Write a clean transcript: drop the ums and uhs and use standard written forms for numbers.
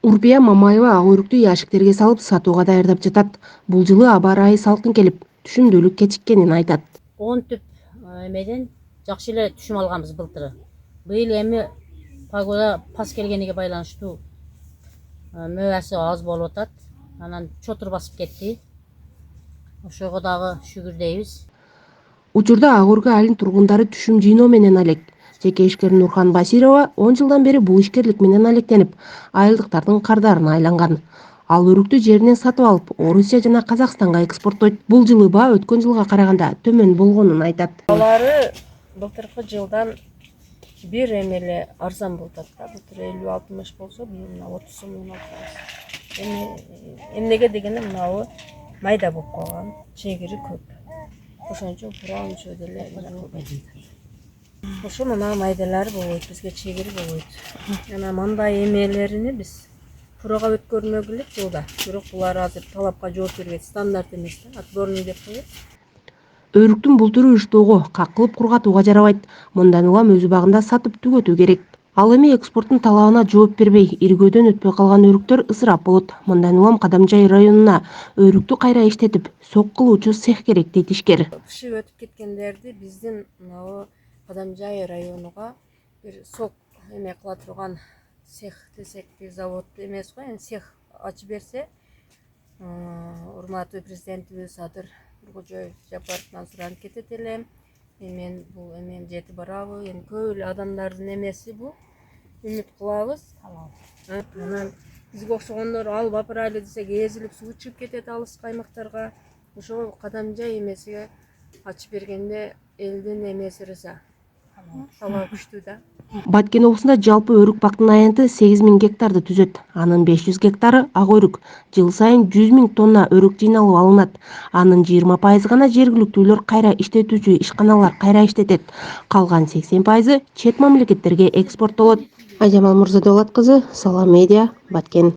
Урпия Мамаева ак өрүктү ящиктерге салып сатууга даярдап жатат. Бул жылы аба ырайы салкын келип, түшүмдүүлүк кечиккенин айтат. 10 түп эмеден жакшы эле түшүм алганбыз былтыр. Быйыл эми погода пас келгениге байланыштуу мөбасы аз болуп атат. Анан чотур басып кетти. Ошого дагы шүгүр дейбиз. Учурда ак өрүккө айылдын тургундары түшүм жыйноо менен алек. Жеке ишкер Нурхан Басирова 10 жылдан бери бул ишкерлик менен алектенип, айылдыктардын кардарына айланган. Ал өрүктү жеринен сатып алып, Орусия жана Казакстанга экспорттойт. Бул жылы баа өткөн жылга караганда төмөн болгонун айтат. Алары былтыркы жылдан бир эмеле арзан болуп атат. Былтыр 50-60 болсо, быйыл мына 30 сомдон алып. Эмнеге дегенде мынабы майда болуп калган, чегири көп. Ошон үчүн пура унчу деле ошо мына майдалары болбойт, бизге чегири болбойт. Жана мындай эмелерини биз пурага өткөрмөгү элек жылда. Бирок булар азыр талапка жооп бербейт, стандарт эмес да, отборный деп коет. Өрүктүн бул түрү иштоого, каккылып кургатууга жарабайт. Мындан улам өз убагында сатып түгөтүү керек. Ал эми экспорттун талабына жооп бербей, иргөөдөн өтпөй калган өрүктөр ысырап болот. Мындан улам Кадамжай районуна өрүктү кайра иштетип, сок кылуучу цех керек дейт ишкер. Бышып өтүп кеткендерди биздин мына Кадамжай районуга бир сок эме кыла турган цех десекти, завод эмес го, эми цех ачып берсе, урматтуу президентибиз Адыр Нуркожоев Жапаровдон суранып кетет элем. Мен бул эме жетип барабы, эми көп эле адамдардын эмеси бул. Үмүт кылабыз. Анан бизге окшогондор алып апарайлы десек, эзилип суу чыгып кетет алыс аймактарга. Ошо Кадамжай эмесиге ачып бергенде элдин эмеси рыза. Талап күчтүү да. Баткен облусунда жалпы өрүк бактын аянты 8000 гектарды түзөт. Анын 500 гектары ак өрүк. Жыл сайын 100 000 тонна өрүк жыйналып алынат. Анын 20% гана жергиликтүүлөр кайра иштетүүчү ишканалар кайра иштетет. Калган 80% чет мамлекеттерге экспорттолот. Айжамал Мурзадолат кызы, Салам Медиа, Баткен.